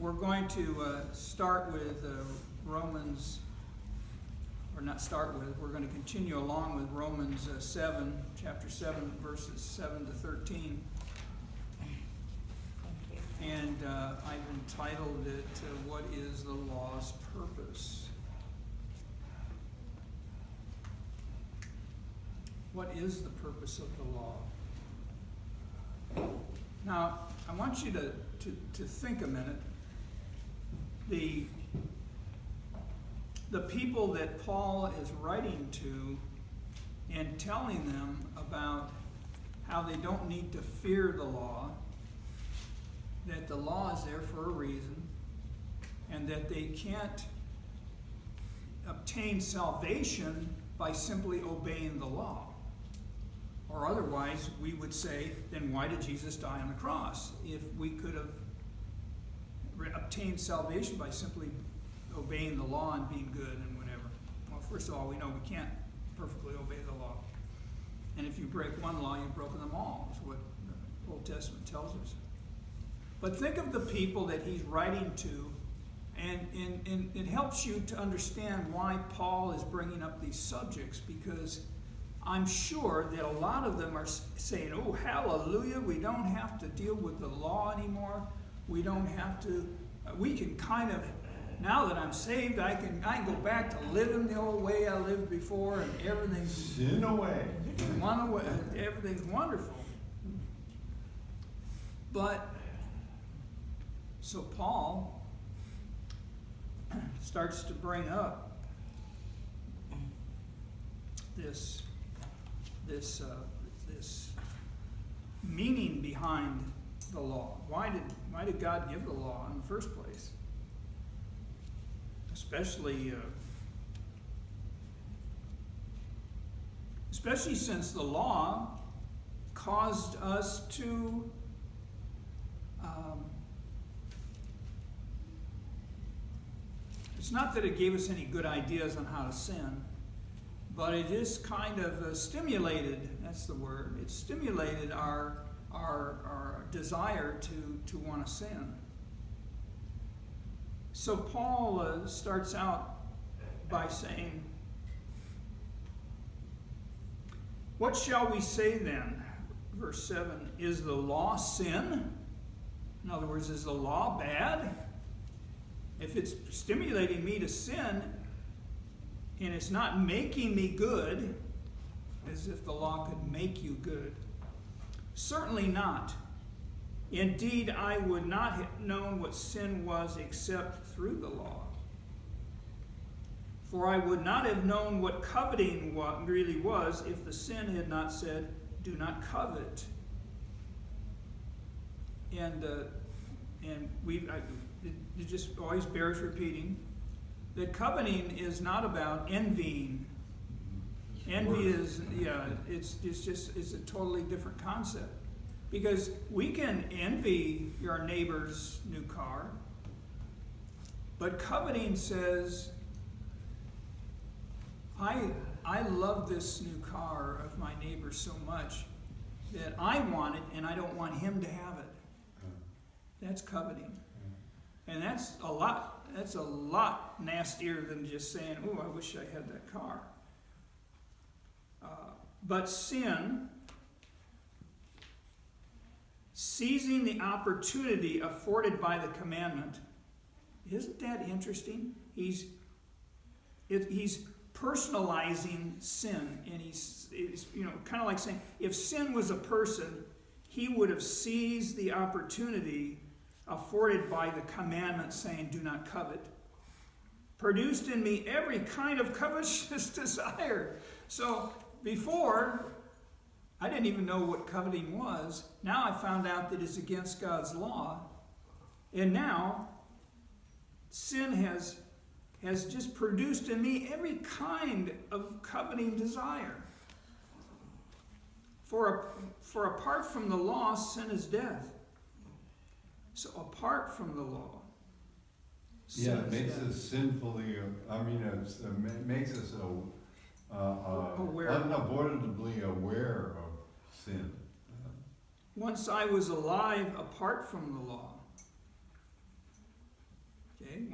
We're going to start with Romans, or not start with, we're going to continue along with Romans 7, chapter 7, verses 7 to 13. And I've entitled it, What is the Law's Purpose? What is the purpose of the law? Now, I want you to think a minute. The people that Paul is writing to and telling them about how they don't need to fear the law, that the law is there for a reason, and that they can't obtain salvation by simply obeying the law. Or otherwise, we would say, then why did Jesus die on the cross? If we could have obtained salvation by simply obeying the law and being good and whatever. Well, first of all, we know we can't perfectly obey the law. And if you break one law, you've broken them all, is what the Old Testament tells us. But think of the people that he's writing to, and it helps you to understand why Paul is bringing up these subjects, because I'm sure that a lot of them are saying, oh, hallelujah, we don't have to deal with the law anymore. We don't have to, we can kind of, now that I'm saved, I can go back to living the old way I lived before, and everything's sin away. Everything's wonderful. But, so Paul starts to bring up this meaning behind the law. Why did God give the law in the first place? Especially since the law caused us to it's not that it gave us any good ideas on how to sin, but it is kind of stimulated, that's the word, it stimulated our desire to want to sin. So Paul starts out by saying, what shall we say then? Verse 7, is the law sin? In other words, is the law bad? If it's stimulating me to sin, and it's not making me good, as if the law could make you good. Certainly not. Indeed, I would not have known what sin was except through the law. For I would not have known what coveting really was if the sin had not said, do not covet. And it just always bears repeating that coveting is not about envying. Envy is, it's a totally different concept. Because we can envy your neighbor's new car, but coveting says, I love this new car of my neighbor so much that I want it and I don't want him to have it. That's coveting. And that's a lot nastier than just saying, oh, I wish I had that car. But sin, seizing the opportunity afforded by the commandment, isn't that interesting? He's personalizing sin, and he's kind of like saying, if sin was a person, he would have seized the opportunity afforded by the commandment saying, do not covet, produced in me every kind of covetous desire. So before, I didn't even know what coveting was. Now I found out that it's against God's law. And now, sin has just produced in me every kind of coveting desire. For apart from the law, sin is death. So apart from the law, sin it makes us sinfully, it makes us unavoidably aware of sin. Once I was alive apart from the law.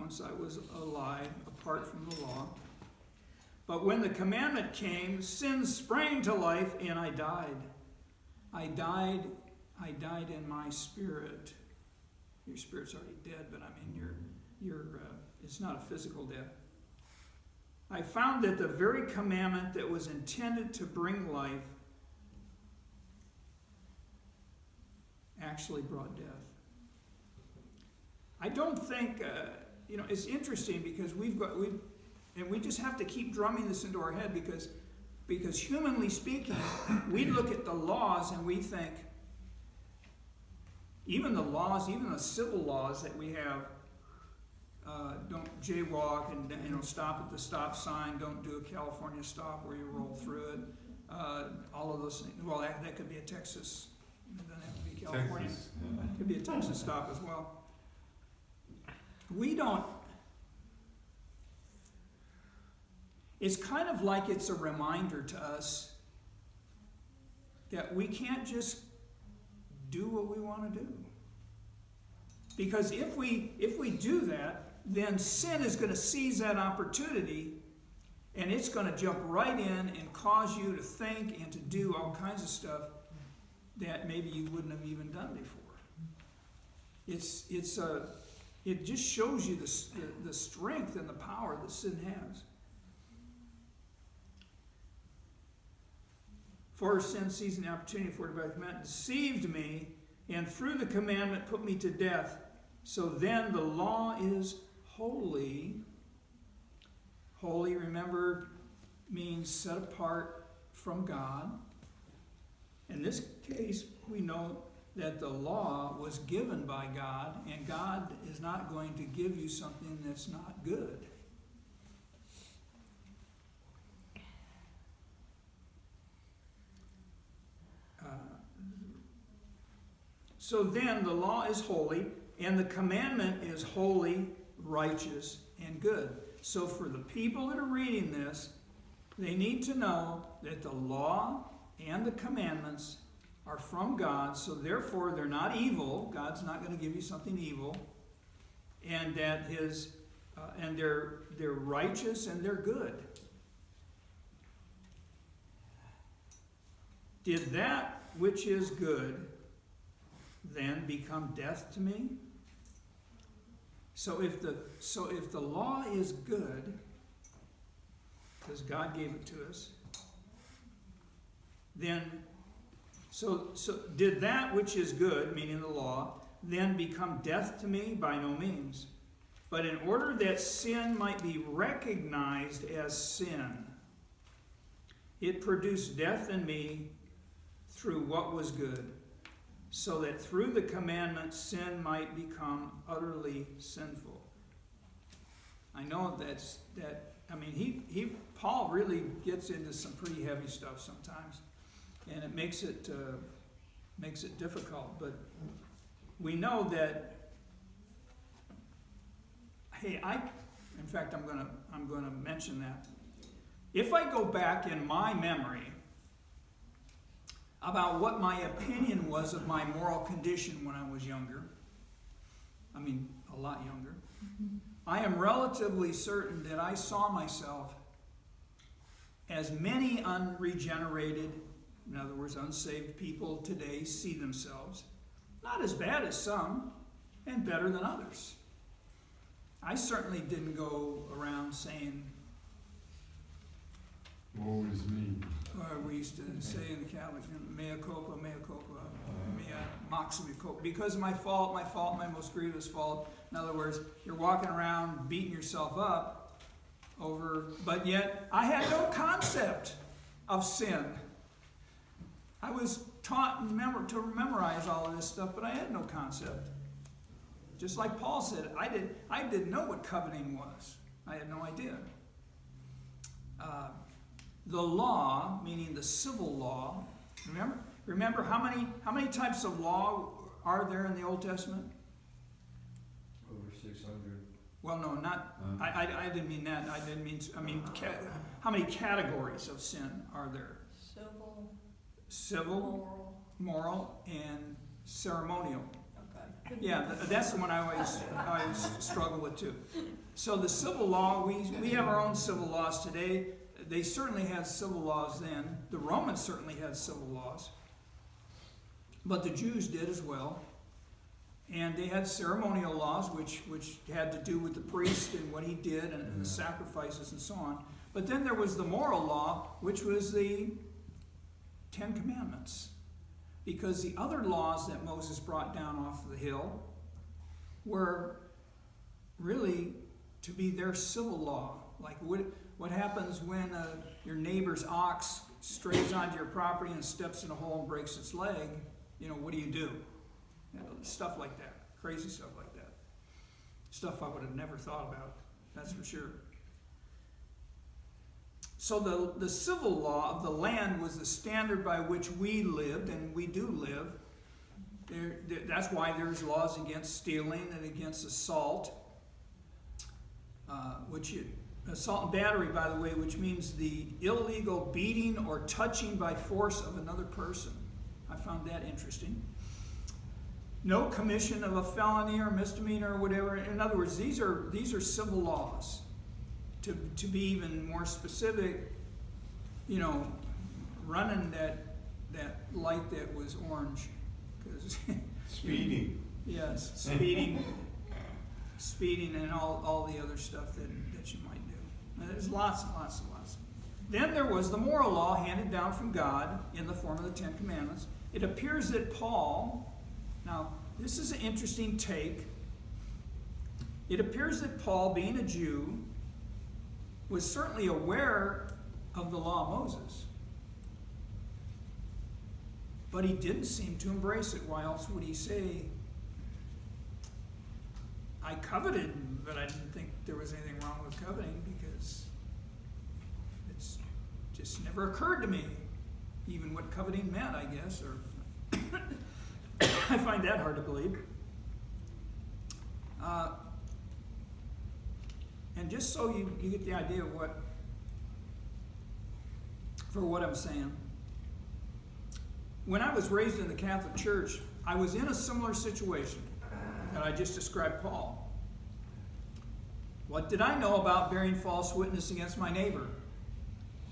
once I was alive, apart from the law. But when the commandment came, sin sprang to life, and I died. I died in my spirit. Your spirit's already dead, but I mean, it's not a physical death. I found that the very commandment that was intended to bring life actually brought death. I don't think, it's interesting because we just have to keep drumming this into our head because humanly speaking, we look at the laws and we think, even the civil laws that we have, don't jaywalk and stop at the stop sign, don't do a California stop where you roll through it, all of those things. Well, that could be a Texas, it doesn't have to be California. Texas, yeah. It could be a Texas stop as well. It's kind of like it's a reminder to us that we can't just do what we want to do. Because if we do that, then sin is going to seize that opportunity, and it's going to jump right in and cause you to think and to do all kinds of stuff that maybe you wouldn't have even done before. It just shows you the strength and the power that sin has. For sin, seizing the opportunity afforded by the commandment, deceived me, and through the commandment put me to death. So then the law is holy. Holy, remember, means set apart from God. In this case, we know that the law was given by God, and God is not going to give you something that's not good. So then the law is holy, and the commandment is holy, righteous, and good. So for the people that are reading this, they need to know that the law and the commandments are from God, so therefore they're not evil. God's not going to give you something evil. And that they're righteous and they're good. Did that which is good then become death to me? So if the law is good, because God gave it to us, then so did that which is good, meaning the law, then become death to me? By no means. But in order that sin might be recognized as sin, it produced death in me through what was good, so that through the commandment sin might become utterly sinful. I know Paul really gets into some pretty heavy stuff sometimes, and it makes it difficult. But we know that. Hey, in fact, I'm gonna mention that. If I go back in my memory about what my opinion was of my moral condition when I was younger, I mean, a lot younger, I am relatively certain that I saw myself as many unregenerated, in other words, unsaved people today see themselves, not as bad as some, and better than others. I certainly didn't go around saying, woe is me. or we used to say in the Catholic, mea culpa, mea maxima culpa, because of my fault, my most grievous fault. In other words, you're walking around beating yourself up over, but yet I had no concept of sin. I was taught to memorize all of this stuff, but I had no concept. Just like Paul said, I didn't know what coveting was. I had no idea. The law, meaning the civil law, remember how many types of law are there in the Old Testament? Over 600. Well, no, not. I didn't mean that. I mean, how many categories of sin are there? Civil, Moral, and ceremonial. okay. Yeah, that's the one I always struggle with too. So the civil law, we have our own civil laws today. They certainly had civil laws then. The Romans certainly had civil laws. But the Jews did as well. And they had ceremonial laws, which had to do with the priest and what he did and the sacrifices and so on. But then there was the moral law, which was the Ten Commandments. Because the other laws that Moses brought down off the hill were really to be their civil law. Like what happens when your neighbor's ox strays onto your property and steps in a hole and breaks its leg? What do? Stuff like that. Crazy stuff like that. Stuff I would have never thought about, that's for sure. So the civil law of the land was the standard by which we lived, and we do live. That's why there's laws against stealing and against assault. Assault and battery, by the way, which means the illegal beating or touching by force of another person. I found that interesting. No commission of a felony or misdemeanor or whatever. In other words, these are civil laws. To be even more specific, running that light that was orange, because Speeding. yes, speeding, and all the other stuff that you might do. And there's lots and lots and lots. Then there was the moral law handed down from God in the form of the Ten Commandments. It appears that Paul, now this is an interesting take. It appears that Paul, being a Jew, was certainly aware of the law of Moses. But he didn't seem to embrace it. Why else would he say, I coveted, but I didn't think there was anything wrong with coveting, because it's just never occurred to me, even what coveting meant, I guess, or I find that hard to believe. And just so you get the idea of what I'm saying, when I was raised in the Catholic Church, I was in a similar situation that I just described Paul. What did I know about bearing false witness against my neighbor,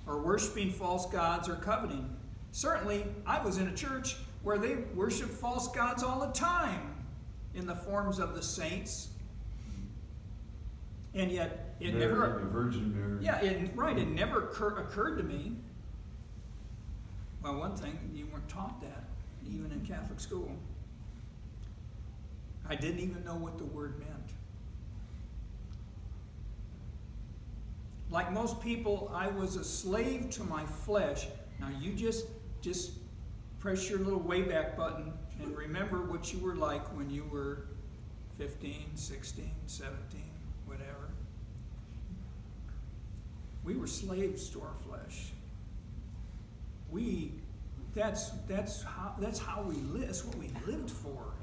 or worshiping false gods, or coveting? Certainly, I was in a church where they worship false gods all the time in the forms of the saints. And yet, it Mary, never... the Virgin Mary. Yeah, it never occurred to me. Well, one thing, you weren't taught that, even in Catholic school. I didn't even know what the word meant. Like most people, I was a slave to my flesh. Now you just press your little way back button and remember what you were like when you were 15, 16, 17, whatever. We were slaves to our flesh. That's how we lived. That's what we lived for.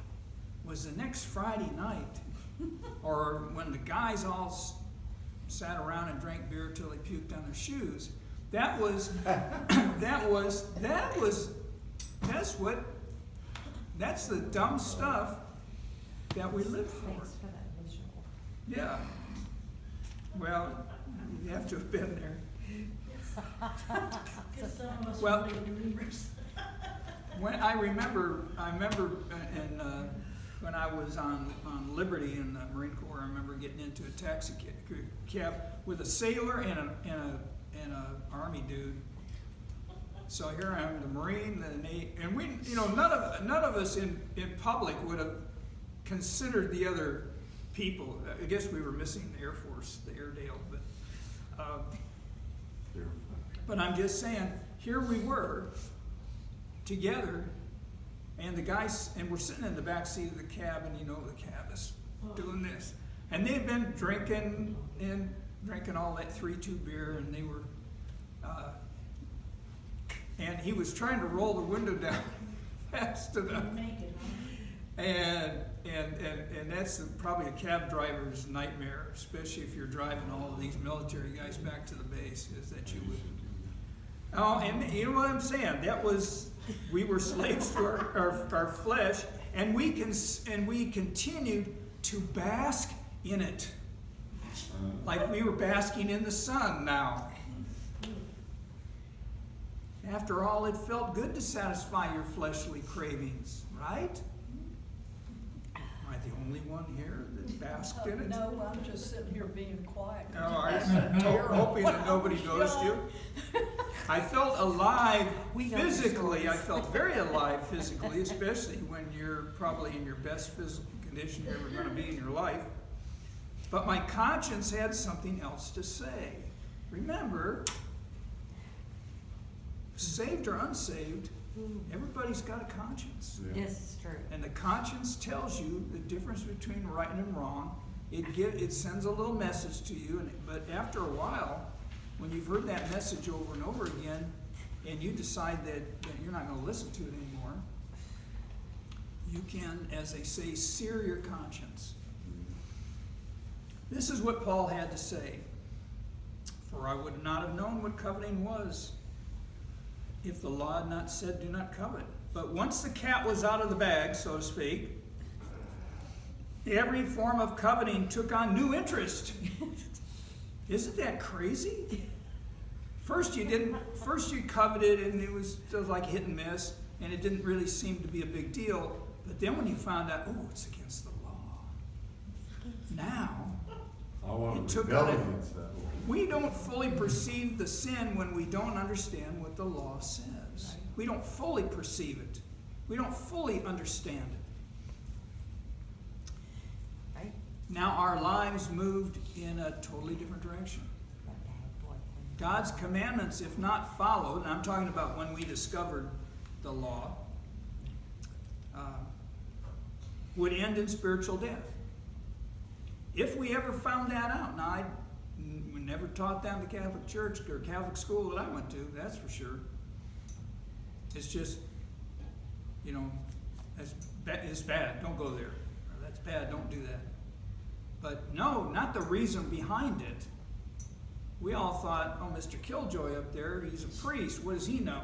Was the next Friday night, or when the guys all sat around and drank beer till they puked on their shoes. That's the dumb stuff that we lived for. Thanks for that visual. Yeah. Well, you have to have been there. Well, when I remember, when I was on Liberty in the Marine Corps, I remember getting into a taxi cab with a sailor and a Army dude. So here I am, the Marine, the Navy, and we, none of us in public would have considered the other people. I guess we were missing the Air Force, the Airedale, but I'm just saying, here we were together, and the guys, and we're sitting in the back seat of the cab, and the cab is doing this, and they'd been drinking all that 3-2 beer, and they were, and he was trying to roll the window down fast enough, and that's probably a cab driver's nightmare, especially if you're driving all of these military guys back to the base, is that you would. Oh, and you know what I'm saying? We were slaves to our flesh, and we continued to bask in it. Like we were basking in the sun now. After all, it felt good to satisfy your fleshly cravings, right? Am I the only one here that basked in it? No, I'm just sitting here being quiet. Oh, I hoping that nobody noticed you. I felt alive physically. I felt very alive physically, especially when you're probably in your best physical condition you're ever going to be in your life. But my conscience had something else to say. Remember, saved or unsaved, everybody's got a conscience. Yeah. Yes, it's true. And the conscience tells you the difference between right and wrong. It sends a little message to you, but after a while, when you've heard that message over and over again, and you decide that you're not going to listen to it anymore, you can, as they say, sear your conscience. This is what Paul had to say. For I would not have known what coveting was if the law had not said, do not covet. But once the cat was out of the bag, so to speak, every form of coveting took on new interest. Isn't that crazy? First you coveted and it was like hit and miss, and it didn't really seem to be a big deal. But then when you found out, oh, it's against the law. Now, I want It to took rebel on it. against that law. we don't fully perceive the sin when we don't understand what the law says. We don't fully perceive it. We don't fully understand it. Right? Now our lives moved in a totally different direction. God's commandments, if not followed, and I'm talking about when we discovered the law, would end in spiritual death. If we ever found that out. Now, I never taught that in the Catholic Church or Catholic school that I went to, that's for sure. It's just, it's bad, don't go there. Or that's bad, don't do that. But no, not the reason behind it. We all thought, oh, Mr. Killjoy up there, he's a priest. What does he know?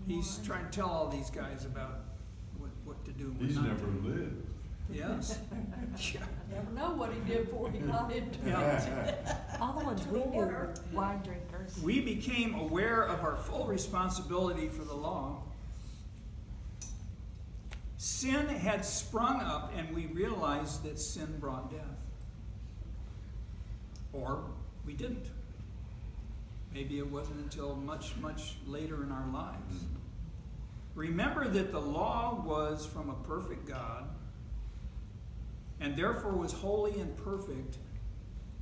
He's trying to tell all these guys about what to do and what He's not to never do. lived. Yes. Yeah. Never know what he did before he got into Yeah. it. All the ones we knew were wine drinkers. We became aware of our full responsibility for the law. Sin had sprung up, and we realized that sin brought death. Or we didn't. Maybe it wasn't until much, much later in our lives. Remember that the law was from a perfect God, and therefore was holy and perfect,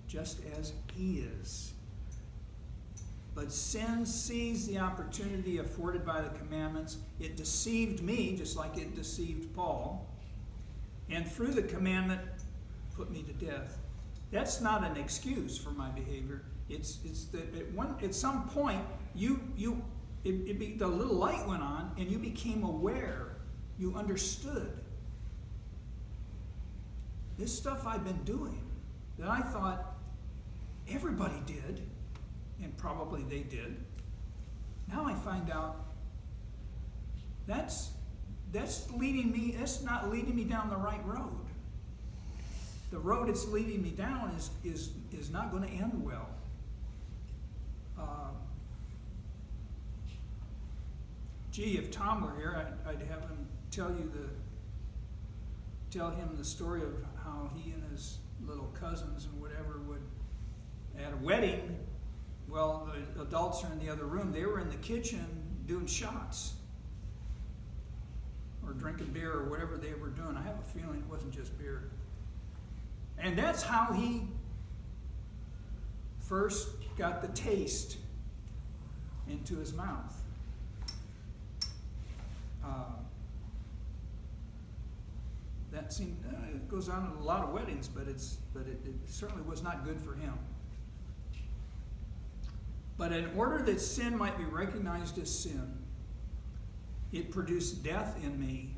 just as He is. But sin seized the opportunity afforded by the commandments. It deceived me, just like it deceived Paul, and through the commandment, put me to death. That's not an excuse for my behavior. It's that at some point the little light went on, and you became aware. You understood. This stuff I've been doing that I thought everybody did, and probably they did. Now I find out that's leading me. That's not leading me down the right road. The road it's leading me down is not going to end well. If Tom were here, I'd have him tell him the story of how he and his little cousins and whatever would, at a wedding, well, the adults are in the other room. They were in the kitchen doing shots or drinking beer or whatever they were doing. I have a feeling it wasn't just beer. And that's how he first got the taste into his mouth. That seemed it goes on at a lot of weddings, but it certainly was not good for him. But in order that sin might be recognized as sin, it produced death in me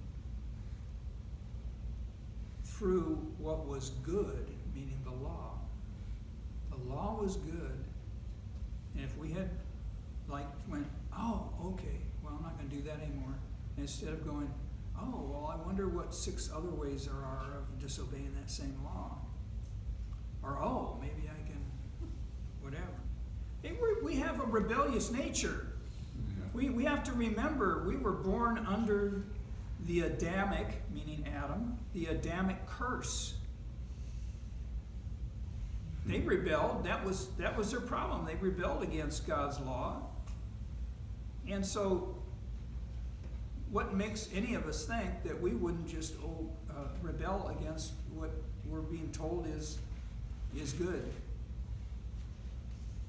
through what was good, meaning the law. The law was good. And if we had went, oh, okay, well, I'm not going to do that anymore. And instead of going, oh, well, I wonder what 6 other ways there are of disobeying that same law. Or, oh, maybe I can, whatever. We have a rebellious nature. Yeah. We have to remember we were born under the Adamic, meaning Adam, the Adamic curse. They rebelled. That was their problem. They rebelled against God's law. And so, what makes any of us think that we wouldn't just rebel against what we're being told is good?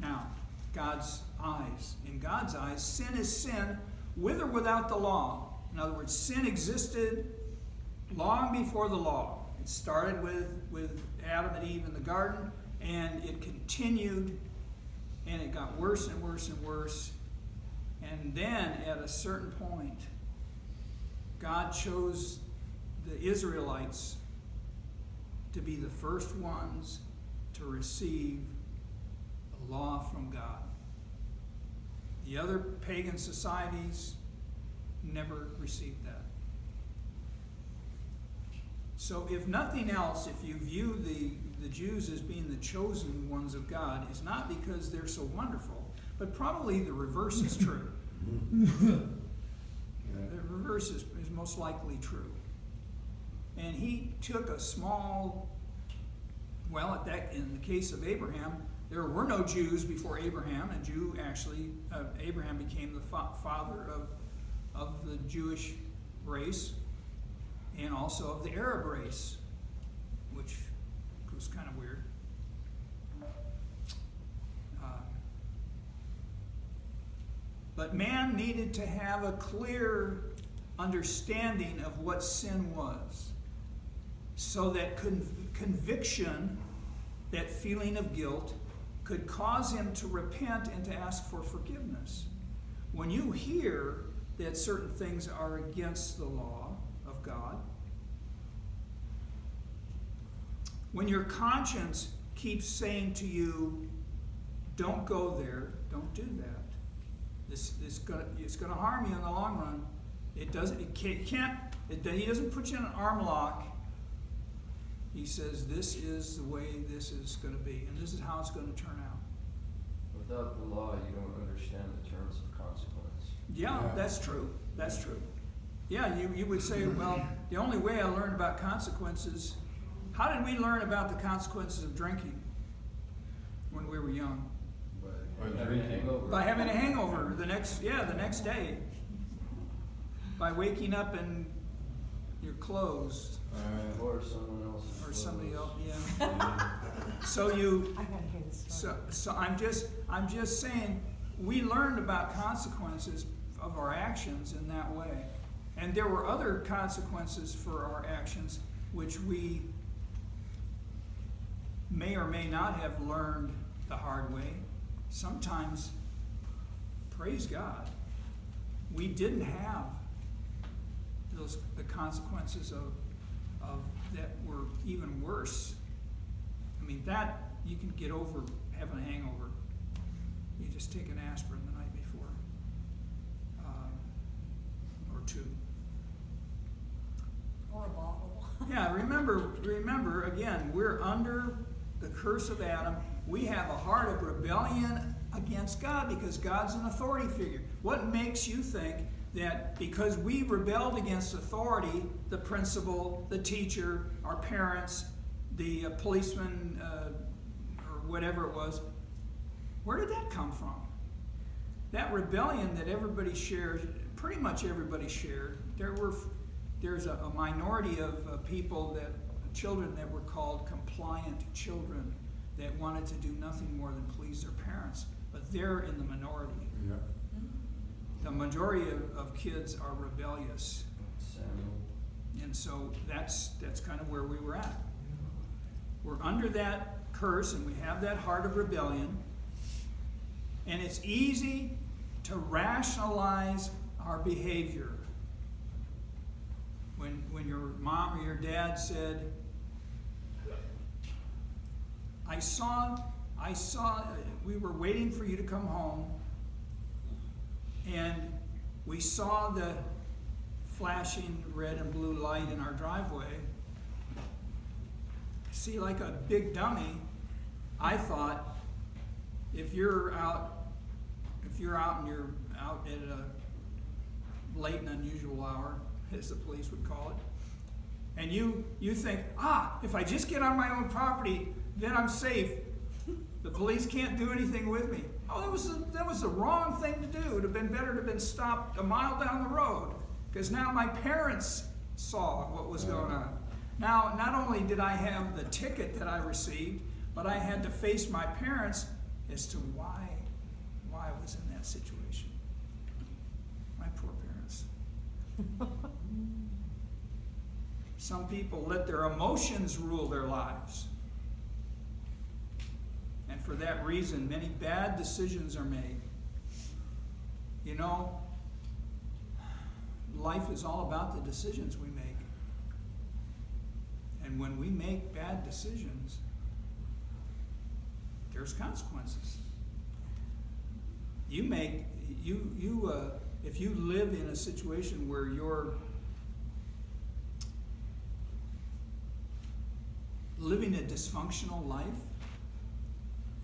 Now, God's eyes. In God's eyes, sin is sin with or without the law. In other words, sin existed long before the law. It started with Adam and Eve in the garden, and it continued, and it got worse and worse and worse. And then at a certain point, God chose the Israelites to be the first ones to receive the law from God. The other pagan societies never received that. So if nothing else, if you view the Jews as being the chosen ones of God, it's not because they're so wonderful, but probably the reverse is true. The reverse is most likely true. And he took a small, well, in the case of Abraham, there were no Jews before Abraham. A Jew actually, Abraham became the father of the Jewish race and also of the Arab race, which was kind of weird. But man needed to have a clear understanding of what sin was, so that conviction, that feeling of guilt, could cause him to repent and to ask for forgiveness. When you hear that certain things are against the law of God, when your conscience keeps saying to you, don't go there, don't do that, it's going to harm you in the long run. He doesn't put you in an arm lock. He says, this is the way this is going to be, and this is how it's going to turn out. Without the law, you don't understand the terms of consequence. Yeah, that's true. That's true. Yeah, you would say, well, the only way I learned about consequences, how did we learn about the consequences of drinking when we were young? By having a hangover. By having a hangover the next day. By waking up and you're closed. Or someone else's. Or somebody else, yeah. So you, I gotta hear this story. so I'm just saying, we learned about consequences of our actions in that way. And there were other consequences for our actions which we may or may not have learned the hard way. Sometimes, praise God, we didn't have the consequences of that were even worse. I mean, that you can get over having a hangover. You just take an aspirin the night before, or 2. Or a bottle. Yeah, remember again, we're under the curse of Adam. We have a heart of rebellion against God because God's an authority figure. What makes you think that because we rebelled against authority, the principal, the teacher, our parents, the policeman, or whatever it was, where did that come from? That rebellion that everybody shares, pretty much everybody shared. There's a minority of people, children that were called compliant children, that wanted to do nothing more than please their parents. But they're in the minority. Yeah. The majority of kids are rebellious. Samuel. And so that's kind of where we were at. We're under that curse and we have that heart of rebellion. And it's easy to rationalize our behavior. When your mom or your dad said, I saw, we were waiting for you to come home, and we saw the flashing red and blue light in our driveway. See, like a big dummy, I thought if you're out and you're out at a late and unusual hour, as the police would call it, and you think, if I just get on my own property, then I'm safe. The police can't do anything with me. Oh, that was the wrong thing to do. It would have been better to have been stopped a mile down the road, because now my parents saw what was going on. Now, not only did I have the ticket that I received, but I had to face my parents as to why I was in that situation. My poor parents. Some people let their emotions rule their lives. And for that reason, many bad decisions are made. You know, life is all about the decisions we make. And when we make bad decisions, there's consequences. If you live in a situation where you're living a dysfunctional life,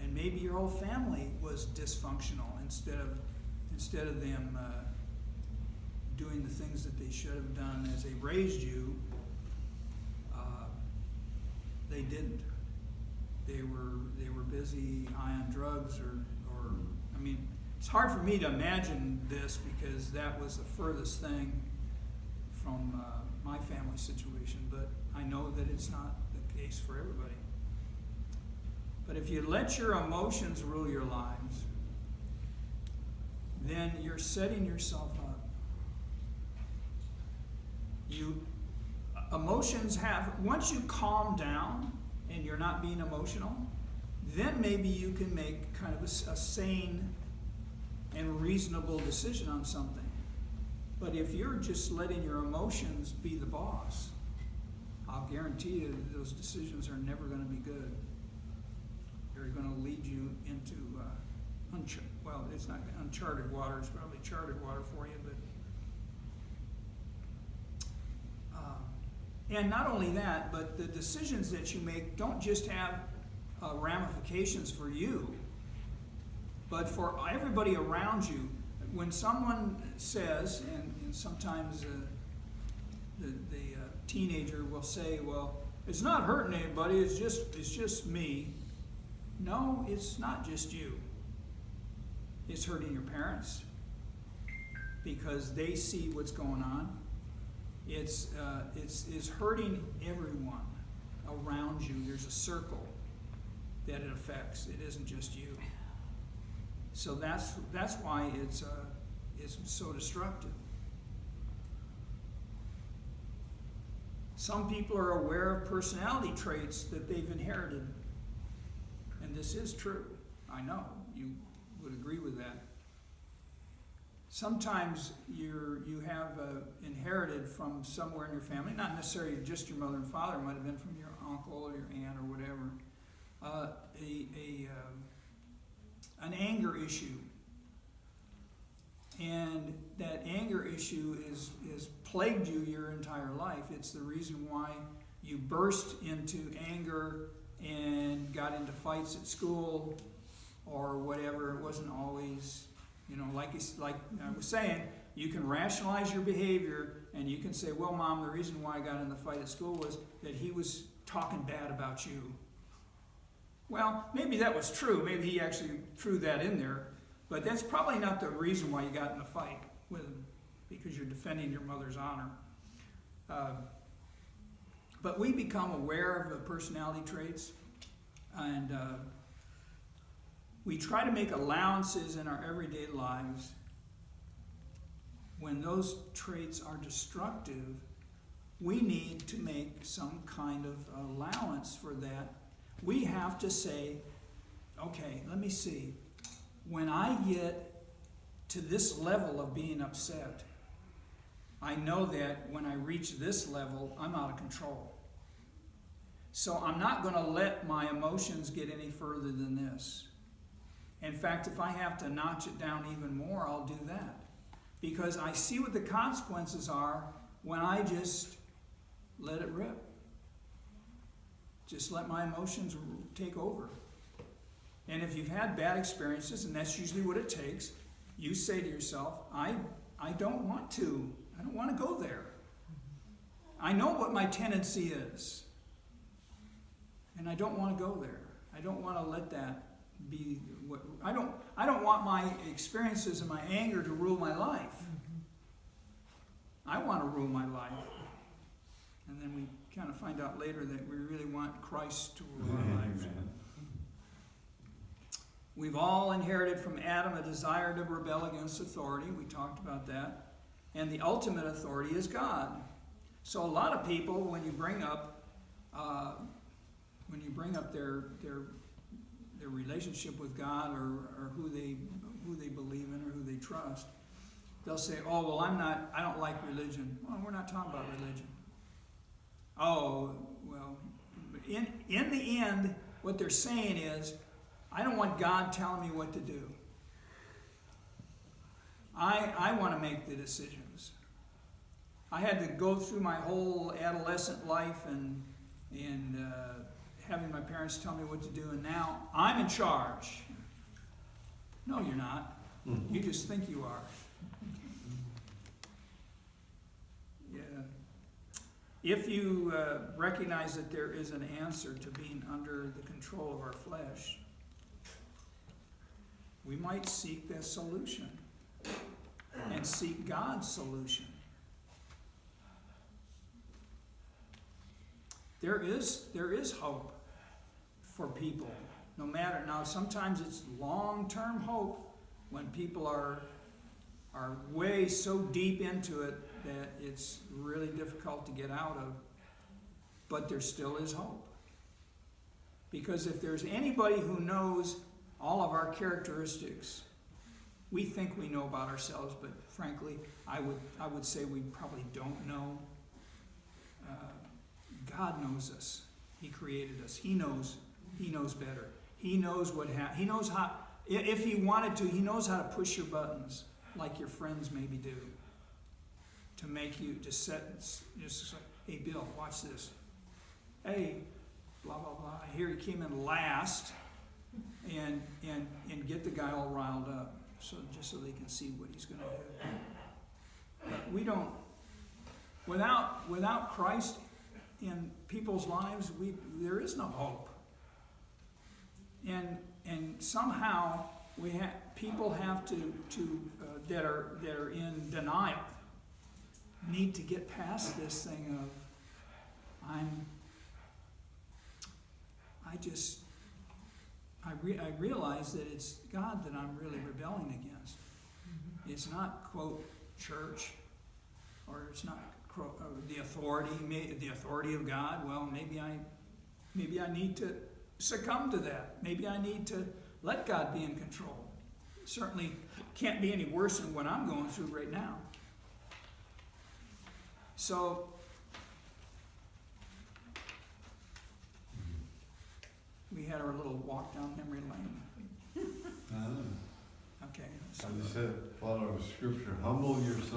and maybe your whole family was dysfunctional instead of them doing the things that they should have done as they raised you, they didn't. They were busy high on drugs or I mean, it's hard for me to imagine this because that was the furthest thing from my family situation, but I know that it's not the case for everybody. But if you let your emotions rule your lives, then you're setting yourself up. Once you calm down and you're not being emotional, then maybe you can make kind of a sane and reasonable decision on something. But if you're just letting your emotions be the boss, I'll guarantee you those decisions are never going to be good. They're going to lead you into it's not uncharted water. It's probably charted water for you, but and not only that, but the decisions that you make don't just have ramifications for you, but for everybody around you. When someone says, and sometimes the teenager will say, "Well, it's not hurting anybody. It's just me." No, it's not just you. It's hurting your parents because they see what's going on. It's hurting everyone around you. There's a circle that it affects. It isn't just you. So that's why it's so destructive. Some people are aware of personality traits that they've inherited. And this is true. I know. You would agree with that. Sometimes you have inherited from somewhere in your family, not necessarily just your mother and father, it might have been from your uncle or your aunt or whatever, an anger issue. And that anger issue is plagued you your entire life. It's the reason why you burst into anger and got into fights at school or whatever. It wasn't always, like I was saying, you can rationalize your behavior and you can say, well, Mom, the reason why I got in the fight at school was that he was talking bad about you. Well, maybe that was true. Maybe he actually threw that in there. But that's probably not the reason why you got in the fight with him, because you're defending your mother's honor. But we become aware of the personality traits, and we try to make allowances in our everyday lives. When those traits are destructive, we need to make some kind of allowance for that. We have to say, okay, let me see. When I get to this level of being upset, I know that when I reach this level, I'm out of control. So I'm not going to let my emotions get any further than this. In fact, if I have to notch it down even more, I'll do that. Because I see what the consequences are when I just let it rip. Just let my emotions take over. And if you've had bad experiences, and that's usually what it takes, you say to yourself, I don't want to go there. I know what my tendency is. And I don't want to go there. I don't want to let that be what I don't want my experiences and my anger to rule my life. I want to rule my life. And then we kind of find out later that we really want Christ to rule our lives. Amen. We've all inherited from Adam a desire to rebel against authority. We talked about that. And the ultimate authority is God. So a lot of people, when you bring up their relationship with God, or who they believe in or who they trust, they'll say, "Oh, well, I don't like religion." Well, we're not talking about religion. Oh, well, in the end, what they're saying is, I don't want God telling me what to do. I want to make the decisions. I had to go through my whole adolescent life and having my parents tell me what to do, and now I'm in charge. No, you're not. You just think you are. Yeah. If you recognize that there is an answer to being under the control of our flesh, we might seek the solution and seek God's solution. There is hope for people, no matter. Now, sometimes it's long-term hope when people are way so deep into it that it's really difficult to get out of. But there still is hope. Because if there's anybody who knows all of our characteristics, we think we know about ourselves, but frankly, I would say we probably don't know. God knows us. He created us. He knows better. He knows he knows how, if he wanted to, he knows how to push your buttons like your friends maybe do. To make you just like, hey Bill, watch this. Hey, blah blah blah. I hear he came in last, and get the guy all riled up, just so they can see what he's going to do. But we don't. Without Christ in people's lives, there is no hope. And somehow people have to that are in denial need to get past this thing of I realize that it's God that I'm really rebelling against. It's not, quote, church, or it's not the authority of God. Well, maybe I need to succumb to that. Maybe I need to let God be in control. It certainly can't be any worse than what I'm going through right now. So we had our little walk down memory lane. Okay. I just said, follow scripture, humble yourself